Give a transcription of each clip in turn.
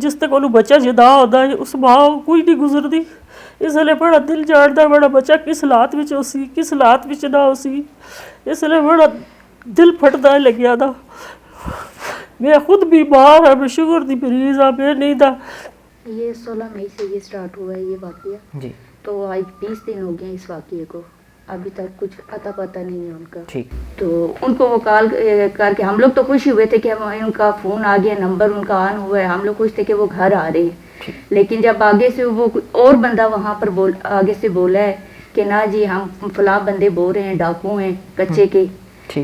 जिस तक उन्होंने बच्चा जुदा होता है उस मां कोई नहीं गुजरती। इसलिए बड़ा दिल जाड़ता बड़ा बच्चा किस हालात विच हो सी किस हालात विच ना हो सी, इसलिए बड़ा दिल फटदा है लग्या दा। मैं खुद बीमार हाँ, मैं शुगर दी मरीज हाँ, मैं नहीं था। ये 16 मई से ये स्टार्ट हुआ है ये वाक़या जी। तो आज 20 दिन हो गए इस वाक़ये को, अभी तक कुछ अता पता नहीं है उनका। ठीक। तो उनको वो कॉल करके हम लोग तो खुश हुए थे कि उनका फ़ोन आ गया, नंबर उनका ऑन हुआ है, हम लोग खुश थे कि वो घर आ रहे हैं। लेकिन जब आगे से वो और बंदा वहाँ पर आगे से बोला है कि ना जी हम फलां बंदे बोल रहे हैं डाकू हैं कच्चे के,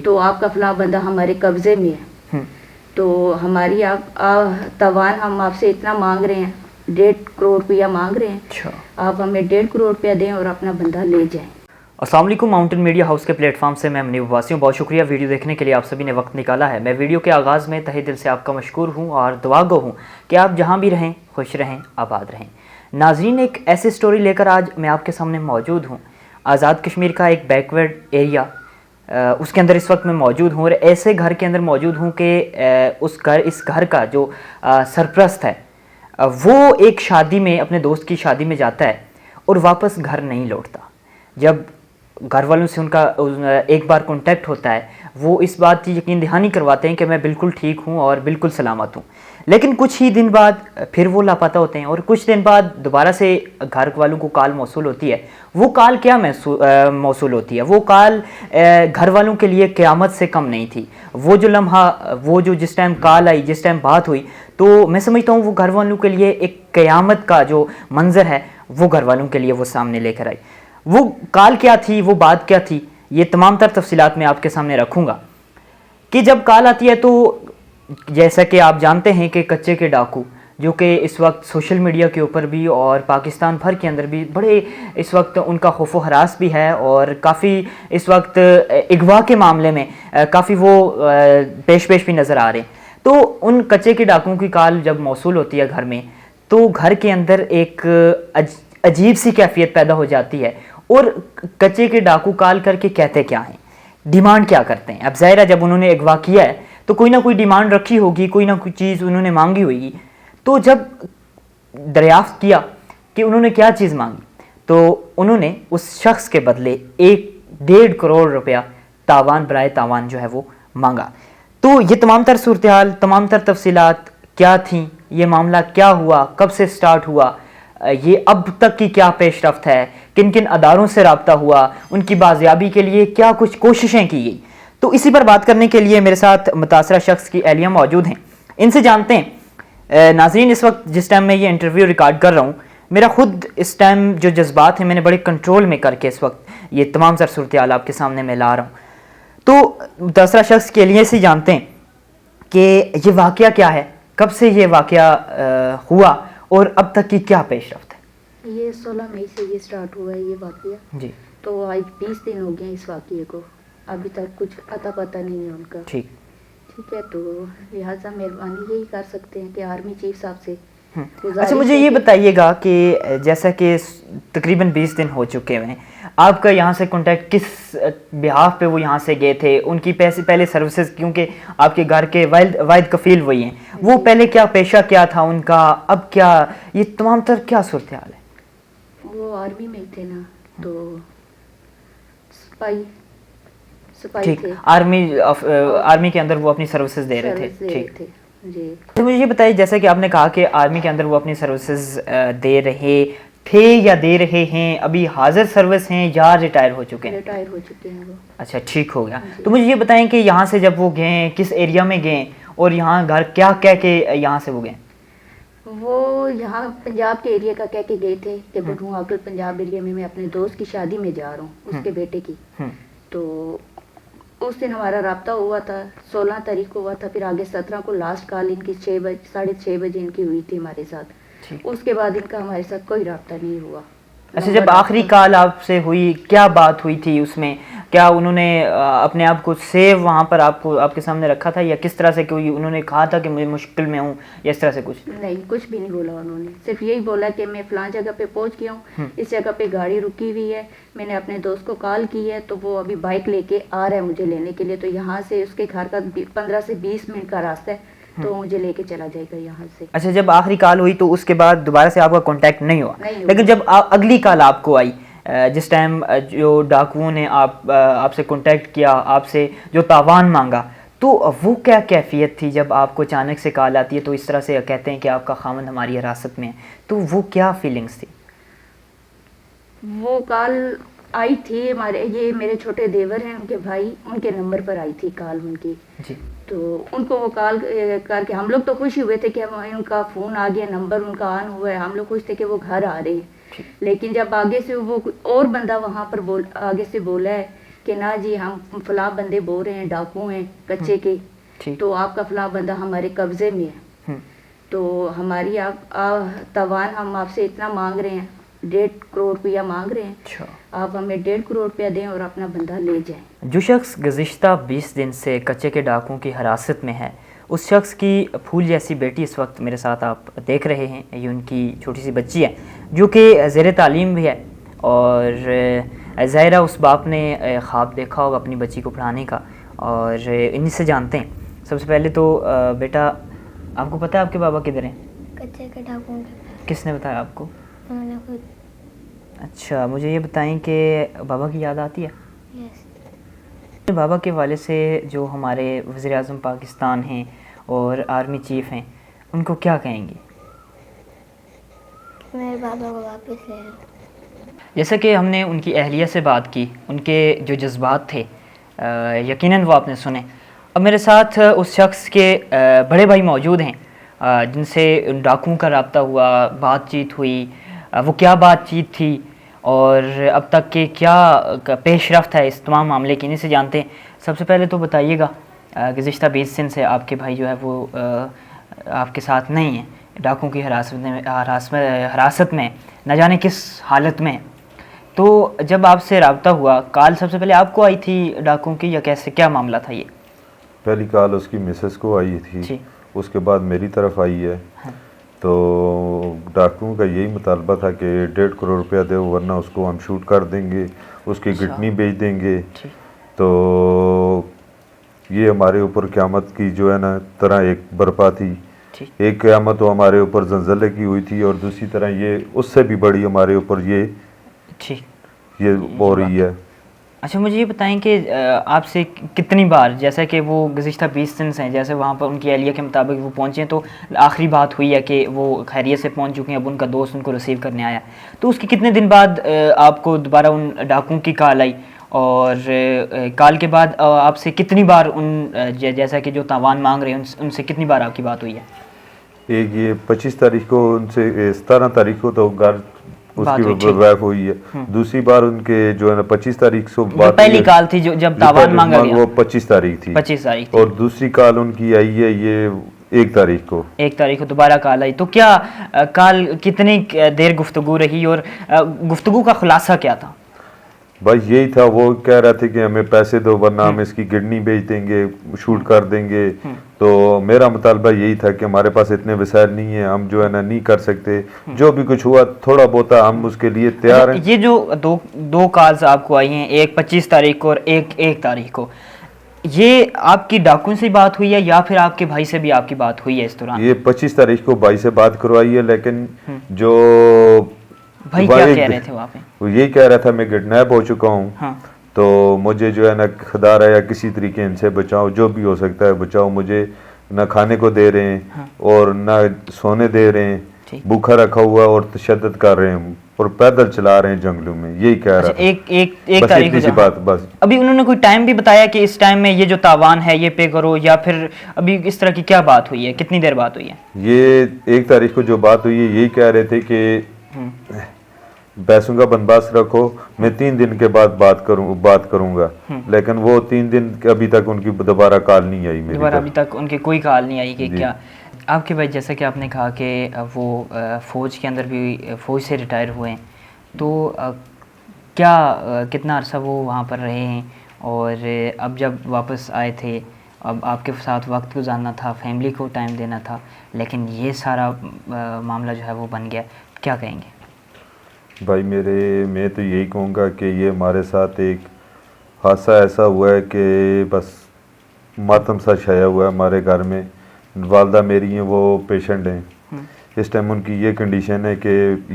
तो आपका फलां बंदा हमारे कब्जे में है, तो हमारी तवान हम आपसे इतना मांग रहे हैं, 1.5 करोड़ रुपया मांग रहे हैं, आप हमें 1.5 करोड़ रुपया दें और अपना बंदा ले जाएं। अस्सलाम वालेकुम, माउंटेन मीडिया हाउस के प्लेटफॉर्म से मैं मुनीब अब्बासी हूँ। बहुत शुक्रिया वीडियो देखने के लिए, आप सभी ने वक्त निकाला है। मैं वीडियो के आगाज़ में तहे दिल से आपका मशकूर हूँ और दुआगो हूँ कि आप जहाँ भी रहें खुश रहें आबाद रहें। नाज़रीन, एक ऐसी स्टोरी लेकर आज मैं आपके सामने मौजूद हूँ। आज़ाद कश्मीर का एक बैकवर्ड एरिया, उसके अंदर इस वक्त मैं मौजूद हूँ और ऐसे घर के अंदर मौजूद हूँ कि इस घर का जो सरपरस्त है वो एक शादी में, अपने दोस्त की शादी में जाता है और वापस घर नहीं लौटता। जब घर वालों से उनका एक बार कांटेक्ट होता है, वो इस बात की यकीन दहानी करवाते हैं कि मैं बिल्कुल ठीक हूँ और बिल्कुल सलामत हूँ। लेकिन कुछ ही दिन बाद फिर वो लापता होते हैं और कुछ दिन बाद दोबारा से घर वालों को कॉल मौसूल होती है। वो कॉल क्या मौसूल होती है? वो कॉल घर वालों के लिए क़यामत से कम नहीं थी। वो जो लम्हा, वो जो जिस टाइम कॉल आई, जिस टाइम बात हुई, तो मैं समझता हूँ वो घर वालों के लिए एक क़यामत का जो मंज़र है वो घर वालों के लिए वो सामने लेकर आई। वो कॉल क्या थी, वो बात क्या थी, ये तमाम तर तफसीलात मैं आपके सामने रखूँगा। कि जब कॉल आती है तो जैसा कि आप जानते हैं कि कच्चे के डाकू जो कि इस वक्त सोशल मीडिया के ऊपर भी और पाकिस्तान भर के अंदर भी बड़े इस वक्त उनका खौफ व हरास भी है और काफ़ी इस वक्त अगवा के मामले में काफ़ी वो पेश भी नज़र आ रहे हैं। तो उन कच्चे के डाकुओं की कॉल जब मौसूल होती है घर में, तो घर के अंदर एक अजीब सी कैफियत पैदा हो जाती है। और कच्चे के डाकू कॉल करके कहते क्या हैं, डिमांड क्या करते हैं? अब ज़ाहिर जब उन्होंने अगवा किया है तो कोई ना कोई डिमांड रखी होगी, कोई ना कोई चीज़ उन्होंने मांगी होगी। तो जब दरियाफ्त किया कि उन्होंने क्या चीज़ मांगी, तो उन्होंने उस शख्स के बदले 1.5 करोड़ रुपया तावान बराए तावान जो है वो मांगा। तो ये तमाम तर सूरत हाल, तमाम तर तफसीलात क्या थी, ये मामला क्या हुआ, कब से स्टार्ट हुआ, ये अब तक की क्या पेशरफ्त है, किन किन अदारों से रब्ता हुआ, उनकी बाजियाबी के लिए क्या कुछ कोशिशें की गई, तो इसी पर बात करने के लिए मेरे साथ मुतासरा शख्स की अहलिया मौजूद हैं। इनसे जानते हैं। नाज़रीन, इस वक्त जिस टाइम मैं ये इंटरव्यू रिकॉर्ड कर रहा हूँ, मेरा ख़ुद इस टाइम जो जज्बात हैं मैंने बड़े कंट्रोल में करके इस वक्त ये तमाम सर सूरत हाल आपके सामने मैं ला रहा हूँ। तो मुतासरा शख्स के लिए से जानते हैं कि ये वाक़या क्या है, कब से ये वाक़या हुआ और अब तक की क्या पेशरफ्त है? ये 16 मई से ये स्टार्ट हुआ है ये वाक़या जी। तो आज 20 दिन हो गए इस वाक़ये को, अभी तक कुछ अता पता नहीं है उनका। ठीक है, तो लिहाजा मेहरबानी यही कर सकते हैं कि आर्मी चीफ साहब से। अच्छा, मुझे ये बताइएगा कि जैसा कि तकरीबन 20 दिन हो चुके हैं, आपका यहाँ से कांटेक्ट किस बिहाफ पे वो यहाँ से गए थे, उनकी पहले सर्विसेज, क्योंकि आपके घर के वाहिद कफील वही हैं, वो पहले क्या पेशा क्या था उनका, अब क्या, ये तमाम तर क्या सूरत हाल है? वो आर्मी में थे ना, तो सिपाही ठीक, आर्मी के अंदर वो अपनी सर्विसेज दे रहे थे। ठीक जी। तो मुझे ये बताइए, जैसा कि आपने कहा कि आर्मी के अंदर वो अपनी सर्विसेज दे रहे थे या दे रहे हैं, अभी हाजिर सर्विस हैं या रिटायर हो चुके हैं? रिटायर हो चुके हैं वो। अच्छा, ठीक हो गया। तो मुझे ये बताएं कि यहाँ से जब वो गए किस एरिया में गए और यहाँ घर क्या कह के यहाँ से वो गए? वो यहाँ पंजाब के एरिया का कह के गए थे कि बटू आकर पंजाब एरिया में मैं अपने दोस्त की शादी में जा रहा हूँ, उसके बेटे की। तो उस दिन हमारा रब्ता हुआ था, 16 तारीख को हुआ था, फिर आगे 17 को लास्ट कॉल इनकी 6:30 बजे इनकी हुई थी हमारे साथ। उसके बाद इनका हमारे साथ कोई रब्ता नहीं हुआ। अच्छा, जब आखिरी कॉल आपसे हुई क्या बात हुई थी उसमें? क्या उन्होंने अपने आप को सेव वहाँ पर आपके सामने रखा था या किस तरह से, कोई उन्होंने कहा था कि मैं मुश्किल में हूँ या इस तरह से कुछ? नहीं, कुछ भी नहीं बोला उन्होंने, सिर्फ यही बोला कि मैं फलां जगह पे पहुँच गया हूँ, इस जगह पे गाड़ी रुकी हुई है, मैंने अपने दोस्त को कॉल की है, तो वो अभी बाइक लेके आ रहा है मुझे लेने के लिए। तो यहाँ से उसके घर का 15 से 20 मिनट का रास्ता है, तो मुझे लेके चला जाएगा यहाँ से। अच्छा, जब आखिरी कॉल हुई तो उसके बाद दोबारा से आपका कांटेक्ट नहीं हुआ, नहीं हुआ। लेकिन जब अगली कॉल आपको आई, जिस टाइम जो डाकुओं ने आपसे कांटेक्ट किया, आपसे जो तावान मांगा, तो वो क्या कैफियत थी जब आपको अचानक से कॉल आती है? तो इस तरह से कहते हैं कि आपका खामन हमारी हिरासत में है, तो वो क्या फीलिंग्स थी? वो कॉल आई थी हमारे, ये मेरे छोटे देवर हैं, उनके भाई, उनके नंबर पर आई थी कॉल उनकी। जी। तो उनको वो कॉल करके हम लोग तो खुश हुए थे कि हम उनका फ़ोन आ गया, नंबर उनका ऑन हुआ है, हम लोग खुश थे कि वो घर आ रहे हैं। लेकिन जब आगे से वो और बंदा वहाँ पर आगे से बोला है कि ना जी हम फलां बंदे बोल रहे हैं, डाकू हैं कच्चे के, तो आपका फलां बंदा हमारे कब्जे में है, तो हमारी तवान हम आपसे इतना मांग रहे हैं, 1.5 करोड़ रुपया मांग रहे हैं, आप हमें 1.5 करोड़ रुपया दें और अपना बंदा ले जाएं। जो शख्स गुज़िश्ता 20 दिन से कच्चे के डाकुओं की हिरासत में है, उस शख्स की फूल जैसी बेटी इस वक्त मेरे साथ आप देख रहे हैं, ये उनकी छोटी सी बच्ची है जो कि ज़ेर तालीम भी है, और ज़ाहिरा उस बाप ने ख्वाब देखा होगा अपनी बच्ची को पढ़ाने का, और इन्हीं से जानते हैं। सबसे पहले तो बेटा, आपको पता है आपके बाबा किधर हैं? कच्चे के डाकुओं के पास। किसने बताया आपको? उन्होंने खुद। अच्छा, मुझे ये बताएं कि बाबा की याद आती है? यस। बाबा के वाले से जो हमारे वज़ीर आज़म पाकिस्तान हैं और आर्मी चीफ़ हैं, उनको क्या कहेंगे? मेरे बाबा को वापस ले लो। जैसा कि हमने उनकी अहलिया से बात की, उनके जो जज्बात थे यकीनन वो आपने सुने। अब मेरे साथ उस शख्स के बड़े भाई मौजूद हैं जिनसे डाकुओं का रब्ता हुआ, बातचीत हुई, वो क्या बातचीत थी और अब तक के क्या पेशरफ्त है इस तमाम मामले की, इन्हीं से जानते हैं। सबसे पहले तो बताइएगा, गुज़िश्ता 20 दिन से आपके भाई जो है वो आपके साथ नहीं है, डाकुओं की हिरासत में न जाने किस हालत में। तो जब आपसे रब्ता हुआ, कॉल सबसे पहले आपको आई थी डाकुओं की, या कैसे, क्या मामला था ये? पहली कॉल उसकी मिसेस को आई थी, उसके बाद मेरी तरफ आई है। हाँ। तो डाकुओं का यही मुतालबा था कि 1.5 करोड़ रुपया दे, वरना उसको हम शूट कर देंगे, उसकी गिटनी बेच देंगे। तो ये हमारे ऊपर क़यामत की जो है ना तरह एक बरपा थी। एक क़यामत तो हमारे ऊपर ज़लज़ले की हुई थी, और दूसरी तरह ये उससे भी बड़ी हमारे ऊपर ये हो रही है। अच्छा, मुझे ये बताएं कि आपसे कितनी बार, जैसा कि वो गुज़िश्ता 20 दिन से हैं, जैसे वहाँ पर उनकी अहलिया के मुताबिक वो पहुँचे हैं, तो आखिरी बात हुई है कि वो खैरियत से पहुँच चुके हैं, अब उनका दोस्त उनको रिसीव करने आया, तो उसके कितने दिन बाद आपको दोबारा उन डाकुओं की कॉल आई? और कॉल के बाद आपसे कितनी बार जैसा कि जो तावान मांग रहे हैं उनसे कितनी बार आपकी बात हुई है? एक ये 25 तारीख को उनसे, 17 तारीख को तो घर उसकी वाइफ हुई है। दूसरी बार उनके जो है ना 25 तारीख से बात, पहली कॉल थी जब तावान मांगा गया, वो 25 तारीख थी। 25 तारीख थी। और दूसरी कॉल उनकी आई है ये 1 तारीख को। 1 तारीख को दोबारा कॉल आई। तो क्या कॉल कितनी देर गुफ्तगू रही और गुफ्तगू का खुलासा क्या था? भाई यही था, वो कह रहे थे कि हमें पैसे दो वरना हम इसकी किडनी बेच देंगे, शूट कर देंगे। तो मेरा मुतालबा यही था कि हमारे पास इतने वसाइल नहीं है, हम जो है ना नहीं कर सकते, जो भी कुछ हुआ थोड़ा बहुत हम उसके लिए तैयार हैं। ये जो दो कॉल्स आपको आई हैं, एक 25 तारीख को और एक तारीख को, ये आपकी डाकुओं से बात हुई है या फिर आपके भाई से भी आपकी बात हुई है इस दौरान? ये 25 तारीख को भाई से बात करवाई है, लेकिन जो भाई क्या कह रहे थे वहाँ पे? वो यही कह रहा था मैं किडनैप हो चुका हूँ। हाँ। तो मुझे जो है ना खुदा रहा या किसी तरीके इनसे बचाओ, जो भी हो सकता है बचाओ। मुझे ना खाने को दे रहे हैं और ना सोने दे रहे हैं, भूखा रखा हुआ और तशद्दुद कर रहे हैं और पैदल चला रहे हैं जंगलों में, यही कह रहा था। एक तारीख की बात। बस अभी उन्होंने कोई टाइम भी बताया कि इस टाइम में ये जो तावान है ये पे करो, या फिर अभी इस तरह की क्या बात हुई है, कितनी देर बात हुई है? ये 1 तारीख को जो बात हुई है यही कह रहे थे कि पैसों का बंदोबस्त रखो, मैं 3 दिन के बाद बात करूंगा। लेकिन वो 3 दिन अभी तक उनकी दोबारा कॉल नहीं आई मेरी दोबारा अभी तक उनकी कोई कॉल नहीं आई कि क्या आपके भाई, जैसा कि आपने कहा कि वो फ़ौज के अंदर भी, फ़ौज से रिटायर हुए हैं, तो क्या कितना अरसा वो वहाँ पर रहे हैं? और अब जब वापस आए थे, अब आपके साथ वक्त गुजारना था, फैमिली को टाइम देना था, लेकिन ये सारा मामला जो है वो बन गया, क्या कहेंगे? भाई मैं तो यही कहूँगा कि ये हमारे साथ एक हादसा ऐसा हुआ है कि बस मातम सा छाया हुआ है हमारे घर में। वालदा मेरी हैं वो पेशेंट हैं, इस टाइम उनकी ये कंडीशन है कि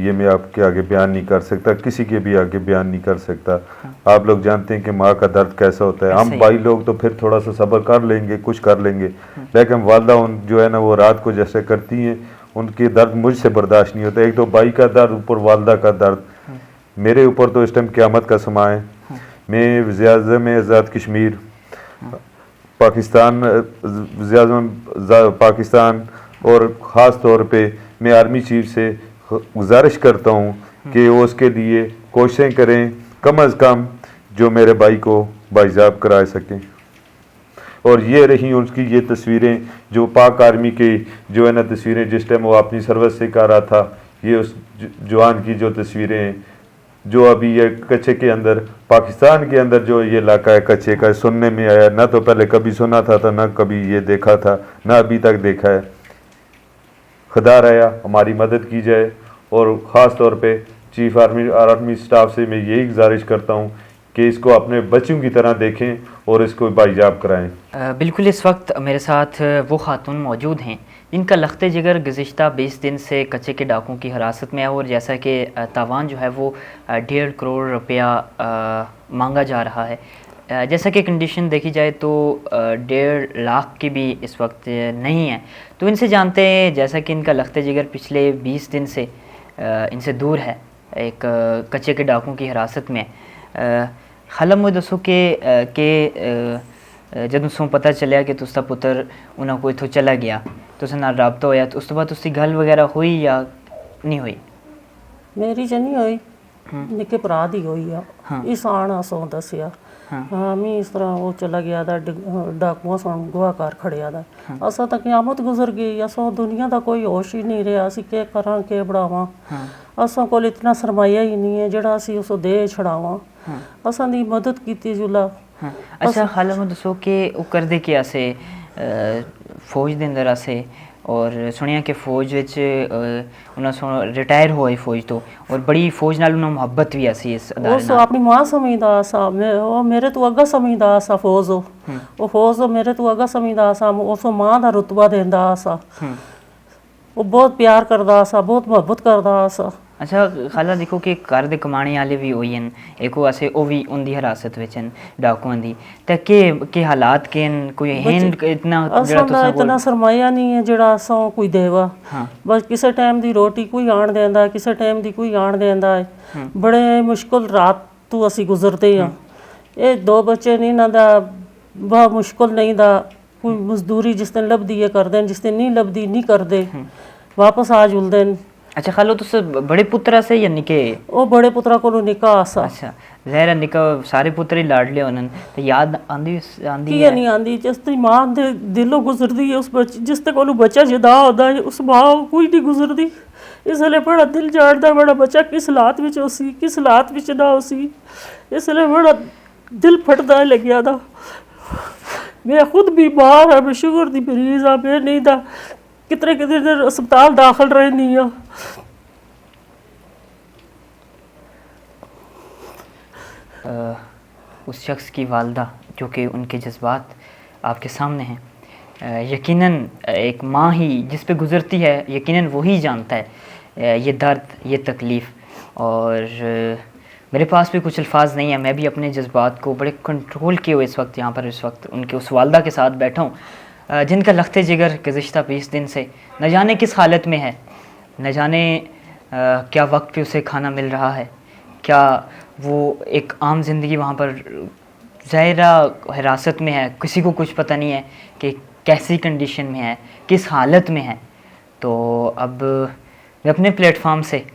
ये मैं आपके आगे बयान नहीं कर सकता, किसी के भी आगे बयान नहीं कर सकता। आप लोग जानते हैं कि माँ का दर्द कैसा होता है। हम भाई लोग तो फिर थोड़ा सा सब्र कर लेंगे, कुछ कर लेंगे, लेकिन वालदा उन जो है ना वो रात को जैसे करती हैं, उनके दर्द मुझसे बर्दाश्त नहीं होता। एक तो भाई का दर्द, ऊपर वालदा का दर्द, मेरे ऊपर तो इस टाइम क़यामत का समा है। मैं वज़ीर-ए-आज़म आज़ाद कश्मीर पाकिस्तान और ख़ास तौर पे मैं आर्मी चीफ से गुजारिश करता हूँ कि वो उसके लिए कोशिशें करें, कम अज़ कम जो मेरे भाई को बाइजाब करा सकें। और ये रही उसकी ये तस्वीरें जो पाक आर्मी की जो है ना तस्वीरें, जिस टाइम वो अपनी सर्विस से कर रहा था, ये उस जवान की जो तस्वीरें हैं जो अभी ये कच्चे के अंदर, पाकिस्तान के अंदर जो ये इलाका है कच्चे का, सुनने में आया, ना तो पहले कभी सुना था ना कभी ये देखा था, ना अभी तक देखा है। खुदा रहा हमारी मदद की जाए और ख़ास तौर पे चीफ आर्मी स्टाफ से मैं यही गुजारिश करता हूँ कि इसको अपने बच्चों की तरह देखें और इसको बाइजाब कराएं। बिल्कुल इस वक्त मेरे साथ वो खातून मौजूद हैं जिनका लख्ते जिगर गुज़िश्ता 20 दिन से कच्चे के डाकुओं की हिरासत में है, और जैसा कि तावान जो है वो 1.5 करोड़ रुपया मांगा जा रहा है। जैसा कि कंडीशन देखी जाए तो 1.5 लाख की भी इस वक्त नहीं है। तो इनसे जानते हैं, जैसा कि इनका लख्ते जिगर पिछले 20 दिन से इनसे दूर है, एक कच्चे के डाकुओं की हिरासत में। खाला मुझे दसो कि जदों सो पता चलिया कि तुसदा पुत्र उन्होंने को इत्थों चला गया, तुस नाल राबता होया, तो उस तो बाद उसकी गल वगैरह हुई या नहीं हुई? मेरी च नहीं होई, निक्के भरा दी होई आ। इस आना सो दसिया हाँ मैं इस तरह वो चला गया था, डाकुआ सुन गुआकार खड़िया था। असा तो क़यामत गुजर गई, असों दुनिया का कोई होश ही नहीं रहा, असी के करा के बढ़ावा। असां कोल इतना सरमाया ही नहीं है जेड़ा असी उसो दे छड़ावा। असां दी मदद कीती जुला। अच्छा खाला मैं दसो कि वो करदे क्या से फौज दे अंदर आसे, और सुनिया कि फौज विच उन्हें रिटायर होए फौज तो, और बड़ी फौज नाल उन्हें मुहब्बत भी आसी इस अदारे वो नाल। अपनी मां समझदा सा, वो मेरे तो अग्गा समझदा सा फौज, वो फौज मेरे तो अग्गा समझदा सा, उस मां दा रुतबा देंदा सा। वो बहुत प्यार करदा सा, बहुत मुहब्बत करदा सा। अच्छा खाला देखो कि घर दे कमाने वाले भी होई हैं, एक वैसे वो भी उनकी हिरासत विच हैं डाकुआं दी, ते के हालात के हैं, कोई हैं इतना असां दा इतना सरमाया नहीं है जेड़ा असां कोई देवा। बस किसी टाइम दी रोटी कोई आण देंदा, किसी टाइम दी कोई आण देंदा है। बड़े मुश्किल रात तो असी गुजरते हैं। ये 2 बच्चे नहीं ना दा बहुत मुश्किल नहीं दा, कोई मजदूरी जिस दिन लभदी है करदे, जिस दिन नहीं लभदी नहीं करदे, वापस आ जुलदे। अच्छा खालो तुस बड़े पुत्रा से या निके? वो बड़े पुत्रा को निका आसा। अच्छा ज़ाहिर है निका सारे पुत्र ही लाडले होनन, ते याद आंदी की नहीं आंदी जिस दी मां दे दिलों गुजरदी है, उस बच्चे जिस ते कोलू बच्चा जुदा होता है उस मां कोई नहीं गुजरदी। इसलिए बड़ा दिल जाड़दा बड़ा बच्चा किस हालात विच होसी, किस हालात विच ना होसी, इसलिए बड़ा दिल फटदा लग्या दा। मैं खुद बीमार है, मैं शुगर दी मरीज आ, मैं नहीं दा कितने दिन अस्पताल दाखिल रहनी है। उस शख्स की वालदा जो कि उनके जज्बात आपके सामने हैं, यकीनन एक माँ ही जिस पे गुज़रती है यकीनन वही जानता है ये दर्द, ये तकलीफ़। और मेरे पास भी कुछ अल्फाज नहीं है, मैं भी अपने जज्बात को बड़े कंट्रोल किए हुए इस वक्त उनके उस वालदा के साथ बैठा हूँ जिनका लख्ते जिगर गुज़िश्ता 20 दिन से न जाने किस हालत में है, न जाने क्या वक्त पे उसे खाना मिल रहा है, क्या वो एक आम ज़िंदगी वहाँ पर ज़ाहिरा हिरासत में है, किसी को कुछ पता नहीं है कि कैसी कंडीशन में है, किस हालत में है। तो अब मैं अपने प्लेटफार्म से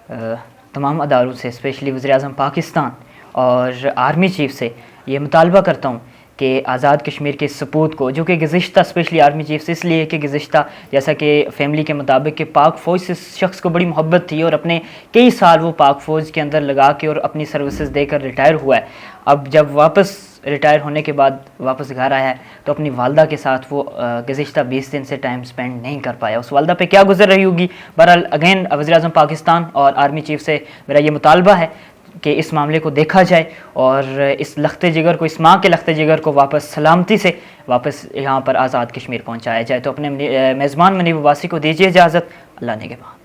तमाम अदारों से, स्पेशली वज़ीर-ए-आज़म पाकिस्तान और आर्मी चीफ से ये मुतालबा करता हूँ कि आज़ाद कश्मीर के सपूत को, जो कि गुज़िश्ता स्पेशली आर्मी चीफ से इसलिए कि गुज़िश्ता जैसा कि फैमिली के मुताबिक कि पाक फ़ौज से शख्स को बड़ी मोहब्बत थी और अपने कई साल वो पाक फ़ौज के अंदर लगा के और अपनी सर्विसेज देकर रिटायर हुआ है। अब जब वापस रिटायर होने के बाद वापस घर आया है तो अपनी वालदा के साथ वो गुज़िश्ता 20 दिन से टाइम स्पेंड नहीं कर पाया। उस वालदा पे क्या गुजर रही होगी। बहरहाल अगेन वज़ीर-ए-आज़म पाकिस्तान और आर्मी चीफ से मेरा ये मुतालबा है کہ اس معاملے کو دیکھا جائے اور اس لخت جگر کو، اس ماں کے لخت جگر کو واپس سلامتی سے واپس یہاں پر آزاد کشمیر پہنچایا جائے. تو اپنے میزبان منیب عباسی کو دیجیے اجازت. اللہ نگہبان.